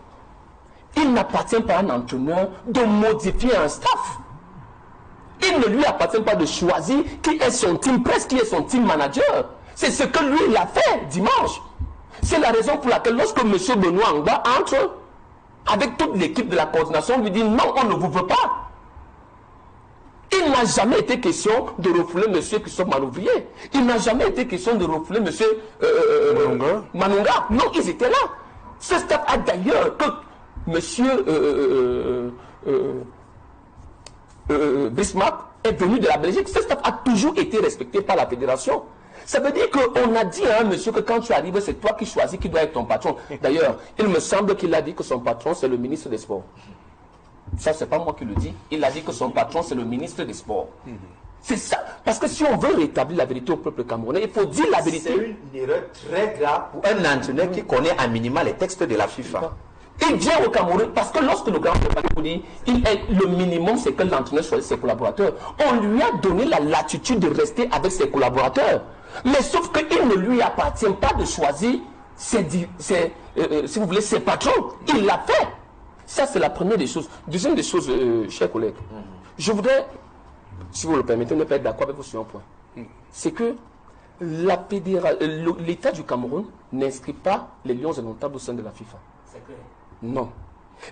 Il n'appartient pas à un entraîneur de modifier un staff. Il ne lui appartient pas de choisir qui est son team presse, qui est son team manager. C'est ce que lui, il a fait dimanche. C'est la raison pour laquelle lorsque M. Benoît Angba entre avec toute l'équipe de la coordination, lui dit non, on ne vous veut pas. Il n'a jamais été question de refouler M. Christophe Manouvrier. Il n'a jamais été question de refouler M. Manonga. Non, ils étaient là. Ce staff a d'ailleurs que M. Bismarck est venu de la Belgique. Ce staff a toujours été respecté par la fédération. Ça veut dire qu'on a dit à un monsieur que quand tu arrives, c'est toi qui choisis qui doit être ton patron. D'ailleurs, il me semble qu'il a dit que son patron, c'est le ministre des Sports. Ça, c'est pas moi qui le dis. Il a dit que son patron, c'est le ministre des Sports. C'est ça. Parce que si on veut rétablir la vérité au peuple camerounais, il faut dire la vérité. C'est une erreur très grave pour un entraîneur qui connaît à minima les textes de la FIFA. Il vient au Cameroun parce que lorsque le grand président dit le minimum, c'est que l'entraîneur choisit ses collaborateurs. On lui a donné la latitude de rester avec ses collaborateurs. Mais sauf qu'il ne lui appartient pas de choisir si vous voulez, ses patrons. Il l'a fait. Ça, c'est la première des choses. Deuxième des choses, chers collègues, je voudrais, si vous le permettez, ne pas être d'accord avec vous sur un point. C'est que l'État du Cameroun n'inscrit pas les lions indomptables au sein de la FIFA. C'est clair. Non.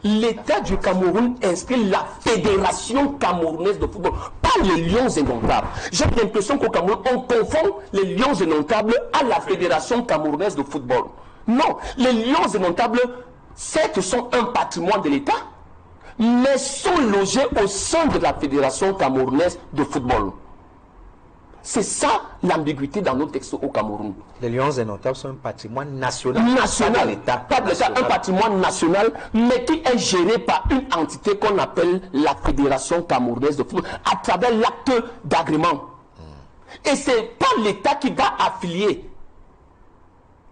L'État du Cameroun inscrit la Fédération camerounaise de football, pas les lions indomptables. J'ai l'impression qu'au Cameroun, on confond les lions indomptables à la Fédération camerounaise de football. Non, les lions indomptables, certes, sont un patrimoine de l'État, mais sont logés au sein de la Fédération camerounaise de football. C'est ça l'ambiguïté dans nos textes au Cameroun. Les lions indomptables sont un patrimoine national. Pas de l'État. Pas de l'État, un patrimoine national, mais qui est géré par une entité qu'on appelle la Fédération camerounaise de football, à travers l'acte d'agrément. Et ce n'est pas l'État qui va affilier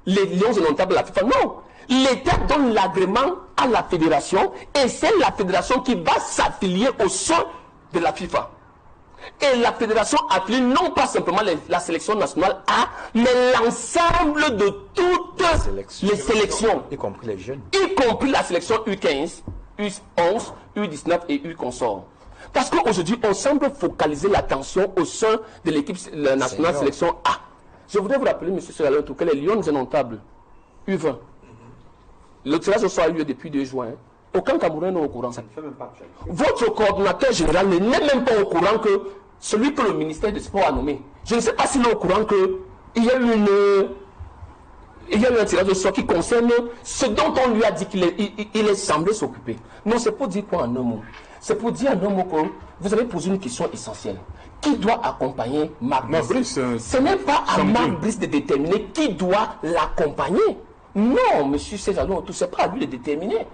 les lions indomptables à la FIFA. Non. L'État donne l'agrément à la fédération et c'est la fédération qui va s'affilier au sein de la FIFA. Et la fédération affiliée non pas simplement la sélection nationale A, mais l'ensemble de toutes les sélections. Y compris les jeunes. Y compris la sélection U15, U11, U19 et U consort. Parce qu'aujourd'hui, on semble focaliser l'attention au sein de l'équipe nationale sélection A. Je voudrais vous rappeler, M. Serralin, que les lions indomptables U20, le tirage au sort a eu lieu depuis 2 juin. Aucun Camerounais n'est au courant. Ça ne fait même pas. Votre coordonnateur général n'est même pas au courant que celui que le ministère des Sports a nommé. Je ne sais pas s'il est au courant qu'il y a eu un tirage au sort qui concerne ce dont on lui a dit qu'il est semblé s'occuper. Non, c'est pour dire quoi en un mot? C'est pour dire en un mot que vous avez posé une question essentielle. Qui doit accompagner Marc Brice? Ce n'est pas à Marc Brice de déterminer qui doit l'accompagner. Non, monsieur César, tout c'est pas à lui de déterminer.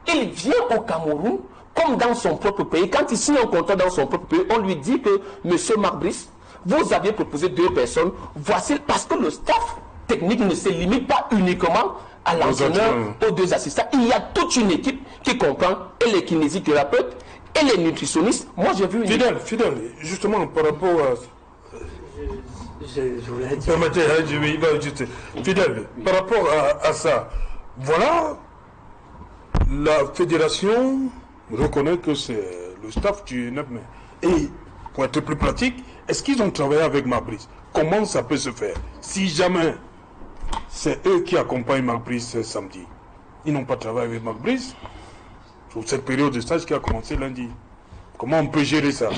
Il vient au Cameroun, comme dans son propre pays. Quand il signe un contrat dans son propre pays, on lui dit que monsieur Marc Brice, vous aviez proposé 2 personnes. Voici, parce que le staff technique ne se limite pas uniquement à l'entraîneur, aux 2 assistants. Il y a toute une équipe qui comprend et les kinésithérapeutes et les nutritionnistes. Moi, j'ai vu une Fidèle, justement, par rapport à... Je voulais dire... Fidèle, par rapport à ça, voilà, la fédération reconnaît que c'est le staff du 9 mai. Et, pour être plus pratique, est-ce qu'ils ont travaillé avec Marc Brice? Comment ça peut se faire? Si jamais c'est eux qui accompagnent Marc Brice samedi, ils n'ont pas travaillé avec Marc Brice sur cette période de stage qui a commencé lundi. Comment on peut gérer ça?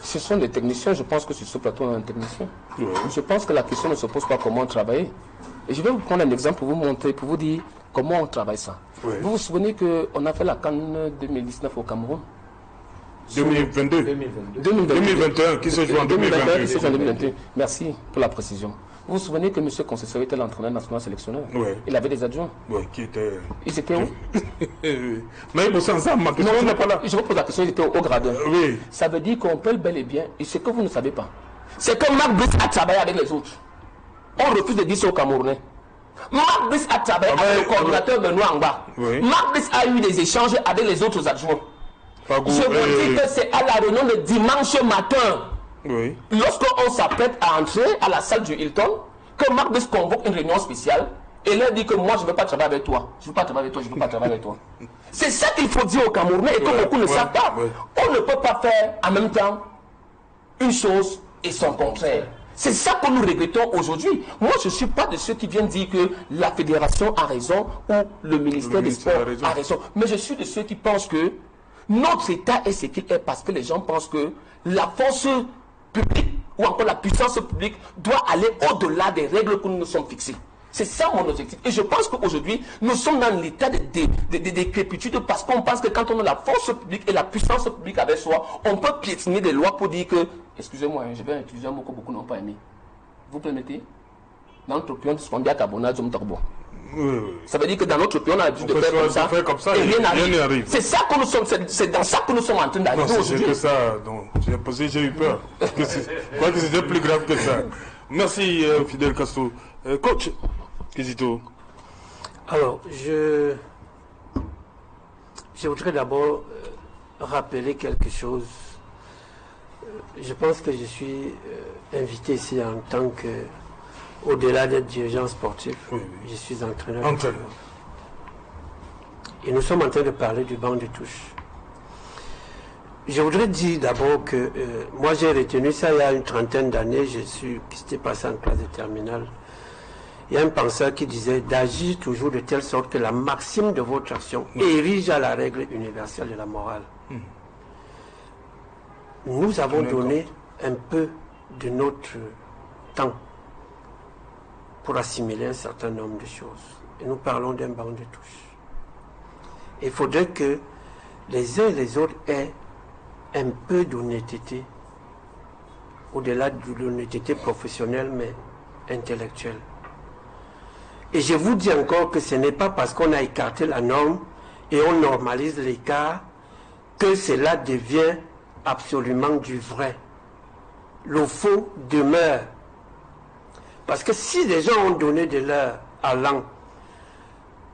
Ce sont des techniciens, je pense que sur ce plateau, on a un technicien. Oui. Je pense que la question ne se pose pas comment travailler. Et je vais vous prendre un exemple pour vous montrer, pour vous dire comment on travaille ça. Oui. Vous vous souvenez qu'on a fait la CAN 2019 au Cameroun? 2022. 2021, qui se joue en 2021. Merci pour la précision. Vous vous souvenez que M. Concesseur était l'entraîneur national sélectionneur? Oui. Il avait des adjoints. Oui, qui était... Ils étaient où? Mais ils bossaient ensemble, ma question n'est pas là. Je vous pose la question, ils étaient au gradin. Oui. Ça veut dire qu'on peut bel et bien, et ce que vous ne savez pas, c'est que Marc Brice a travaillé avec les autres. On refuse de dire ça aux Camerounais. Marc Brice a travaillé avec le coordinateur Benoît Angba. Oui. Marc Brice a eu des échanges avec les autres adjoints. Je vous dis que c'est à la réunion de dimanche matin, Oui. lorsqu'on s'apprête à entrer à la salle du Hilton, que Marc Brice convoque une réunion spéciale et leur dit que moi je ne veux pas travailler avec toi. Je ne veux pas travailler avec toi, je ne veux pas travailler avec toi. C'est ça qu'il faut dire aux Camerounais et que beaucoup ne savent pas. On ne peut pas faire en même temps une chose et son contraire. C'est ça que nous regrettons aujourd'hui. Moi, je ne suis pas de ceux qui viennent dire que la fédération a raison ou le ministère des Sports a raison. Mais je suis de ceux qui pensent que notre État est ce qu'il est parce que les gens pensent que la force publique ou encore la puissance publique doit aller au-delà des règles que nous nous sommes fixées. C'est ça mon objectif. Et je pense qu'aujourd'hui, nous sommes dans l'état de décrépitude parce qu'on pense que quand on a la force publique et la puissance publique avec soi, on peut piétiner des lois pour dire que, excusez-moi, je vais utiliser un mot que beaucoup n'ont pas aimé. Vous permettez? Dans notre pays, on dit à Kabona, ça veut dire que dans notre pays, on a l'habitude de faire comme ça et rien n'arrive. C'est ça que nous sommes, c'est dans ça que nous sommes en train d'arriver aujourd'hui. C'est que ça, donc j'ai eu peur. Je crois que c'était plus grave que ça. Merci Fidel Castro. Coach Kizito. Alors, je voudrais d'abord rappeler quelque chose. Je pense que je suis invité ici en tant que, au-delà d'être dirigeant sportif, je suis entraîneur. Et nous sommes en train de parler du banc de touche. Je voudrais dire d'abord que moi j'ai retenu ça il y a une trentaine d'années, j'étais passé en classe de terminale. Il y a un penseur qui disait d'agir toujours de telle sorte que la maxime de votre action érige à la règle universelle de la morale. Nous avons donné un peu de notre temps pour assimiler un certain nombre de choses. Et nous parlons d'un banc de touche. Il faudrait que les uns et les autres aient un peu d'honnêteté, au-delà de l'honnêteté professionnelle, mais intellectuelle. Et je vous dis encore que ce n'est pas parce qu'on a écarté la norme et on normalise l'écart que cela devient absolument du vrai. Le faux demeure. Parce que si les gens ont donné de leur allant,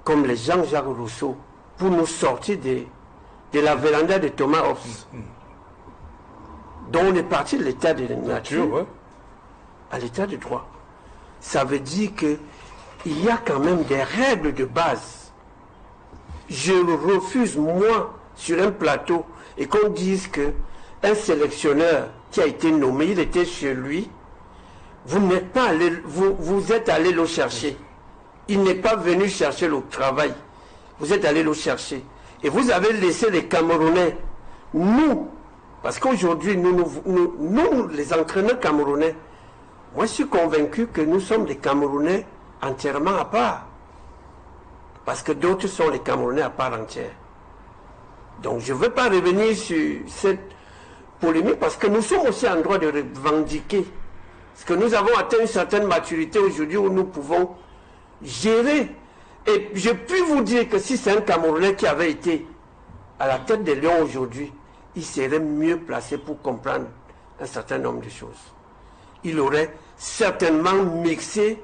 comme les Jean-Jacques Rousseau, pour nous sortir de la véranda de Thomas Hobbes, dont on est parti de l'état de nature à l'état de droit, ça veut dire que il y a quand même des règles de base. Je refuse, moi, sur un plateau, et qu'on dise que un sélectionneur qui a été nommé, il était chez lui, vous n'êtes pas allé, vous êtes allé le chercher. Il n'est pas venu chercher le travail. Vous êtes allé le chercher. Et vous avez laissé les Camerounais, nous, parce qu'aujourd'hui, nous, les entraîneurs camerounais, moi je suis convaincu que nous sommes des Camerounais entièrement à part. Parce que d'autres sont les Camerounais à part entière. Donc je ne veux pas revenir sur cette polémique parce que nous sommes aussi en droit de revendiquer. Parce que nous avons atteint une certaine maturité aujourd'hui où nous pouvons gérer. Et je puis vous dire que si c'est un Camerounais qui avait été à la tête des Lions aujourd'hui, il serait mieux placé pour comprendre un certain nombre de choses. Il aurait certainement mixé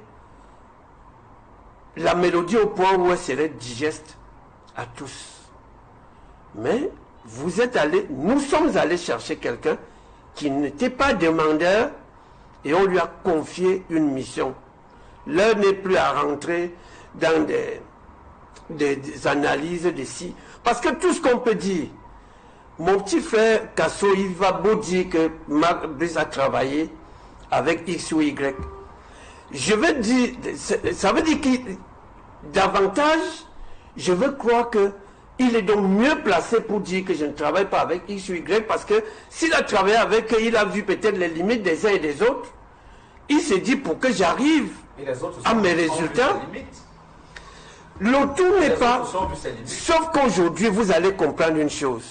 la mélodie au point où elle serait digeste à tous. Mais vous êtes allés, nous sommes allés chercher quelqu'un qui n'était pas demandeur et on lui a confié une mission. L'heure n'est plus à rentrer dans des analyses de si. Parce que tout ce qu'on peut dire, mon petit frère Kasso, il va beau dire que Marc Brice a travaillé avec X ou Y. Je veux dire, ça veut dire que davantage, je veux croire que Il est donc mieux placé pour dire que je ne travaille pas avec X ou Y, parce que s'il a travaillé avec eux, il a vu peut-être les limites des uns et des autres. Il s'est dit, pour que j'arrive à mes résultats, le tout n'est pas... Sauf qu'aujourd'hui, vous allez comprendre une chose.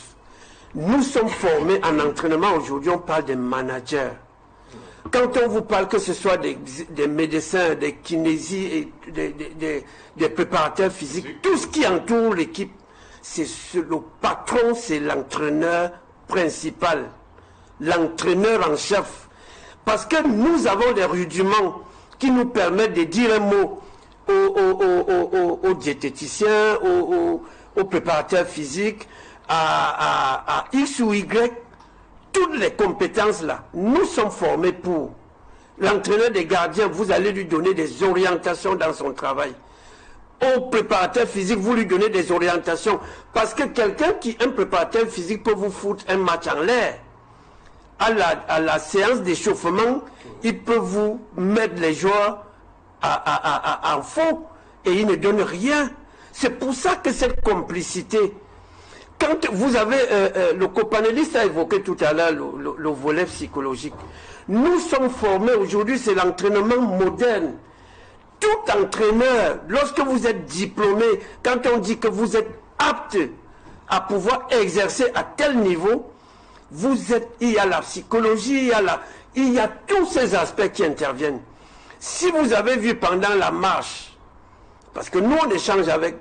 Nous sommes formés en entraînement. Aujourd'hui, on parle des managers. Quand on vous parle, que ce soit des médecins, des kinésis, et des préparateurs physiques, tout ce qui entoure l'équipe, c'est le patron, c'est l'entraîneur principal, l'entraîneur en chef. Parce que nous avons des rudiments qui nous permettent de dire un mot aux diététiciens, aux préparateurs physiques, à X ou Y. Toutes les compétences là, nous sommes formés pour. L'entraîneur des gardiens, vous allez lui donner des orientations dans son travail. Au préparateur physique, vous lui donnez des orientations. Parce que quelqu'un un préparateur physique peut vous foutre un match en l'air. À la séance d'échauffement, il peut vous mettre les joueurs en faux et il ne donne rien. C'est pour ça que cette complicité... Quand vous avez, le copanéliste a évoqué tout à l'heure le volet psychologique. Nous sommes formés aujourd'hui, c'est l'entraînement moderne. Tout entraîneur, lorsque vous êtes diplômé, quand on dit que vous êtes apte à pouvoir exercer à tel niveau, il y a la psychologie, il y a tous ces aspects qui interviennent. Si vous avez vu pendant la marche, parce que nous on échange avec...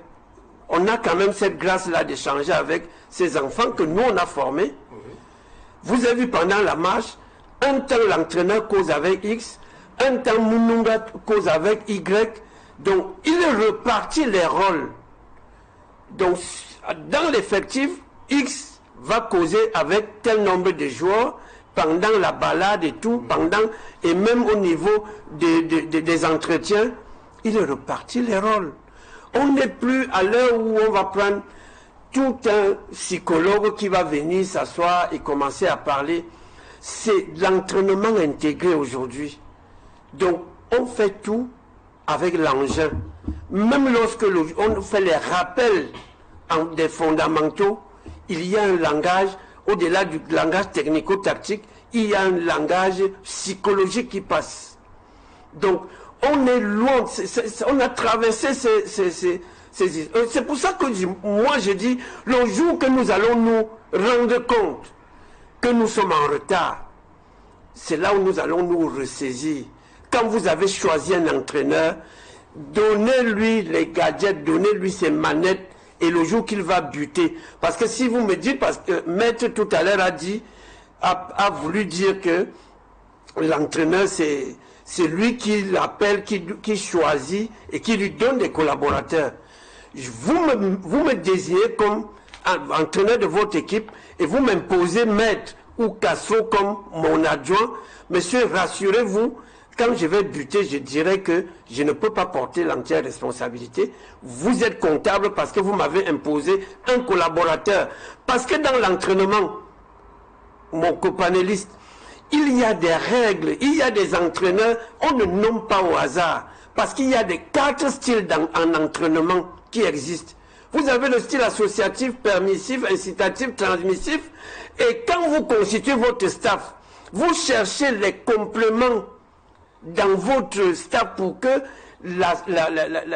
On a quand même cette grâce-là d'échanger avec ces enfants que nous, on a formés. Vous avez vu pendant la marche, un temps l'entraîneur cause avec X, un temps Moununga cause avec Y. Donc, il repartit les rôles. Donc, dans l'effectif, X va causer avec tel nombre de joueurs pendant la balade et tout, et même au niveau des entretiens, il repartit les rôles. On n'est plus à l'heure où on va prendre tout un psychologue qui va venir s'asseoir et commencer à parler. C'est l'entraînement intégré aujourd'hui. Donc, on fait tout avec l'engin. Même lorsque on fait les rappels des fondamentaux, il y a un langage, au-delà du langage technico-tactique, il y a un langage psychologique qui passe. Donc, on est loin, on a traversé c'est pour ça que moi je dis, le jour que nous allons nous rendre compte que nous sommes en retard, c'est là où nous allons nous ressaisir. Quand vous avez choisi un entraîneur, donnez-lui les gadgets, donnez-lui ses manettes, et le jour qu'il va buter. Parce que si vous me dites, parce que Maître tout à l'heure a voulu dire que l'entraîneur c'est lui qui l'appelle, qui choisit et qui lui donne des collaborateurs. Vous me désignez comme entraîneur de votre équipe et vous m'imposez Maître ou Castro comme mon adjoint. Monsieur, rassurez-vous, quand je vais buter, je dirais que je ne peux pas porter l'entière responsabilité. Vous êtes comptable parce que vous m'avez imposé un collaborateur. Parce que dans l'entraînement, mon copanéliste, il y a des règles, il y a des entraîneurs, on ne nomme pas au hasard. Parce qu'il y a des 4 styles en entraînement qui existent. Vous avez le style associatif, permissif, incitatif, transmissif. Et quand vous constituez votre staff, vous cherchez les compléments dans votre staff pour que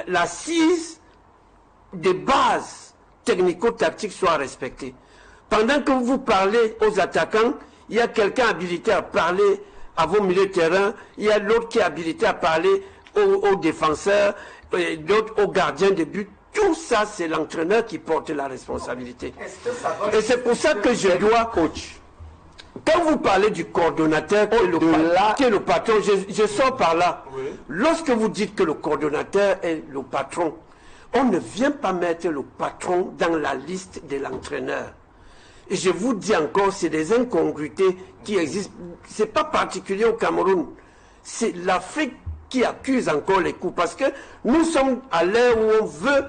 l'assise de base technico-tactique soit respectée. Pendant que vous parlez aux attaquants, il y a quelqu'un habilité à parler à vos milieux de terrain, il y a l'autre qui est habilité à parler aux défenseurs, d'autres aux gardiens de but. Tout ça, c'est l'entraîneur qui porte la responsabilité. Et c'est pour ça que je dois, coach, quand vous parlez du coordonnateur qui est le patron, je sors par là. Oui. Lorsque vous dites que le coordonnateur est le patron, on ne vient pas mettre le patron dans la liste de l'entraîneur. Et je vous dis encore, c'est des incongruités qui existent. Ce n'est pas particulier au Cameroun. C'est l'Afrique qui accuse encore les coups. Parce que nous sommes à l'heure où on veut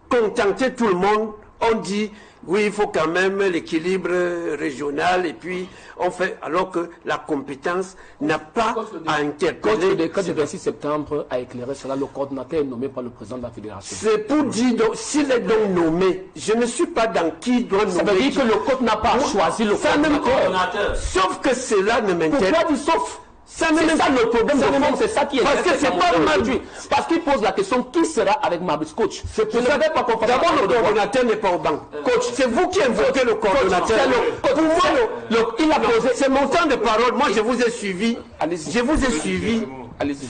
contenter tout le monde. On dit Oui, il faut quand même l'équilibre régional et puis on fait, alors que la compétence n'a pas à interpeller. Le décret du 26 septembre a éclairé cela. Le coordonnateur est nommé par le président de la fédération. C'est pour dire, s'il est donc nommé, je ne suis pas dans qui doit nommer. Ça veut dire que le code n'a pas choisi le coordonnateur. Sauf que cela ne m'intéresse. Pourquoi du sauf? Ça le problème de fond, c'est ça qui est parce que c'est pas aujourd'hui. Parce qu'il pose la question qui sera avec Mabris coach. C'est pour ça que d'abord le coordonnateur n'est pas au banc. Coach, c'est vous qui invoquez le coordonnateur. Pour moi, il a posé. C'est mon temps de parole. Moi, je vous ai suivi. Je vous ai suivi.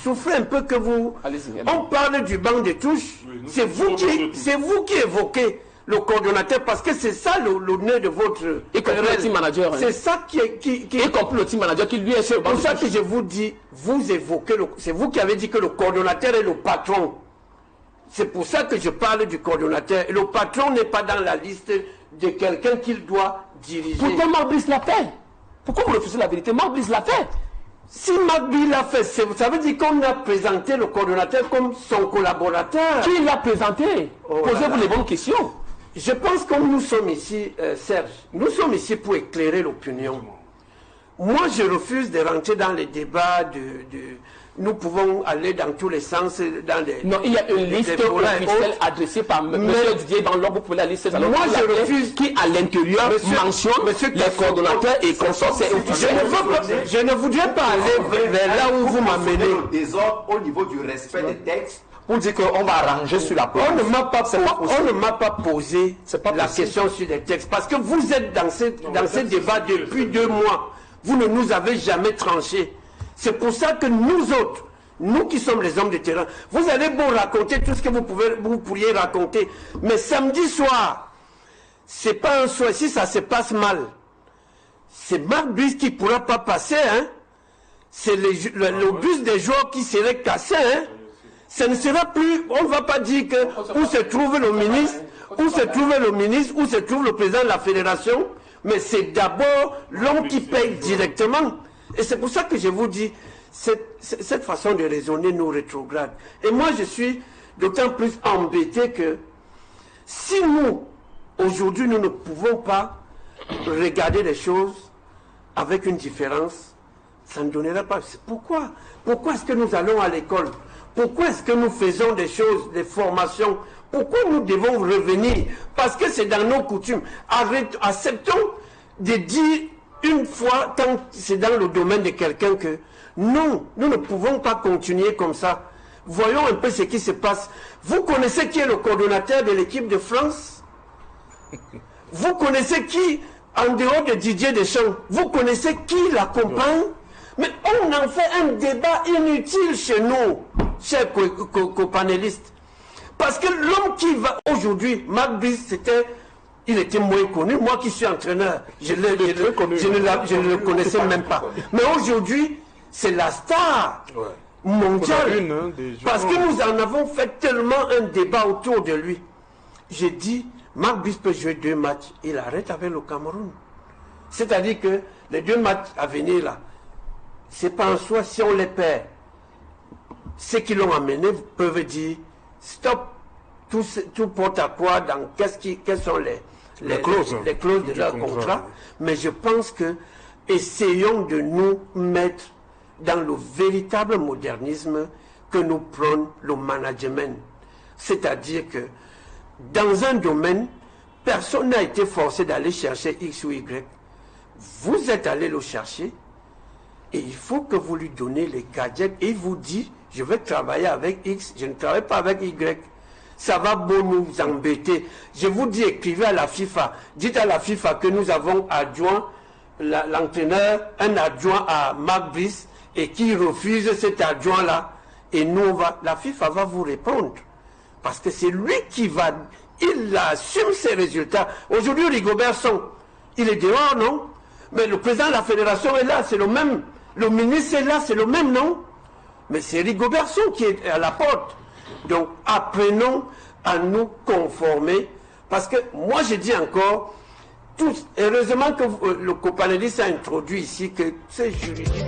Souffrez un peu que vous. On parle du banc de touche. C'est vous qui évoquez le coordonnateur, parce que c'est ça le nez de votre... Et compris le team manager. C'est ça qui... Et compris le team manager qui lui est sur le banc. C'est pour ça que je vous dis, vous évoquez... C'est vous qui avez dit que le coordonnateur est le patron. C'est pour ça que je parle du coordonnateur. Le patron n'est pas dans la liste de quelqu'un qu'il doit diriger. Pourquoi Marc Brice l'a fait? Pourquoi vous refusez la vérité? Marc Brice l'a fait. Si Marc Brice l'a fait, ça veut dire qu'on a présenté le coordonnateur comme son collaborateur. Qui l'a présenté? Posez-vous les bonnes questions. Je pense que nous sommes ici, Serge, nous sommes ici pour éclairer l'opinion. Moi, je refuse de rentrer dans les débats nous pouvons aller dans tous les sens. Non, il y a une liste officielle adressée par M. Didier dans l'ordre, vous pouvez la lister. Moi, je refuse qui, à l'intérieur, mentionne les coordonnateurs et consorts. Je ne voudrais pas aller vers là où vous m'amenez. Désordre au niveau du respect des textes. Pour dire qu'on va arranger sur la place. On ne m'a pas posé la question sur les textes. Parce que vous êtes dans ces débats depuis 2 mois. Vous ne nous avez jamais tranché. C'est pour ça que nous autres, nous qui sommes les hommes de terrain, vous allez beau raconter tout ce que vous pourriez raconter. Mais samedi soir, c'est pas un soir. Si ça se passe mal, c'est Marc Brice qui ne pourra pas passer. Hein? C'est le bus des joueurs qui serait cassé. Hein? Ce ne sera plus, on ne va pas dire que où se trouve le ministre, où se trouve le président de la fédération, mais c'est d'abord l'homme qui paye directement. Et c'est pour ça que je vous dis, cette façon de raisonner nous rétrograde. Et moi, je suis d'autant plus embêté que si nous, aujourd'hui, nous ne pouvons pas regarder les choses avec une différence, ça ne donnera pas. Pourquoi? Pourquoi est-ce que nous allons à l'école? Pourquoi est-ce que nous faisons des choses, des formations? Pourquoi nous devons revenir? Parce que c'est dans nos coutumes. Acceptons de dire une fois, quand c'est dans le domaine de quelqu'un, que non, nous ne pouvons pas continuer comme ça. Voyons un peu ce qui se passe. Vous connaissez qui est le coordonnateur de l'équipe de France? Vous connaissez qui, en dehors de Didier Deschamps? Vous connaissez qui l'accompagne? Mais on en fait un débat inutile chez nous, chers copanélistes. Parce que l'homme qui va aujourd'hui, Marc Brice, il était moins connu. Moi qui suis entraîneur, je ne le connaissais même pas. Mais aujourd'hui, c'est la star mondiale. Parce que nous en avons fait tellement un débat autour de lui. J'ai dit, Marc Brice peut jouer 2 matchs. Il arrête avec le Cameroun. C'est-à-dire que les 2 matchs à venir là, c'est pas en soi, si on les perd, ceux qui l'ont amené peuvent dire stop, tout porte à quoi, dans quelles sont les clauses de leur contrat. Mais je pense que essayons de nous mettre dans le véritable modernisme que nous prône le management. C'est-à-dire que dans un domaine, personne n'a été forcé d'aller chercher X ou Y. Vous êtes allé le chercher. Et il faut que vous lui donnez les gadgets et il vous dit, je vais travailler avec X, je ne travaille pas avec Y. Ça va beau nous embêter. Je vous dis, écrivez à la FIFA. Dites à la FIFA que nous avons adjoint l'entraîneur, un adjoint à Marc Brice et qui refuse cet adjoint-là. Et nous, la FIFA va vous répondre. Parce que c'est lui qui va, il assume ses résultats. Aujourd'hui, Rigobert Song, il est dehors, non? Mais le président de la fédération est là, c'est le même. Le ministre est là, c'est le même, non? Mais c'est Rigobert Song qui est à la porte. Donc, apprenons à nous conformer. Parce que moi, je dis encore, heureusement que le copanéliste a introduit ici que c'est juridique.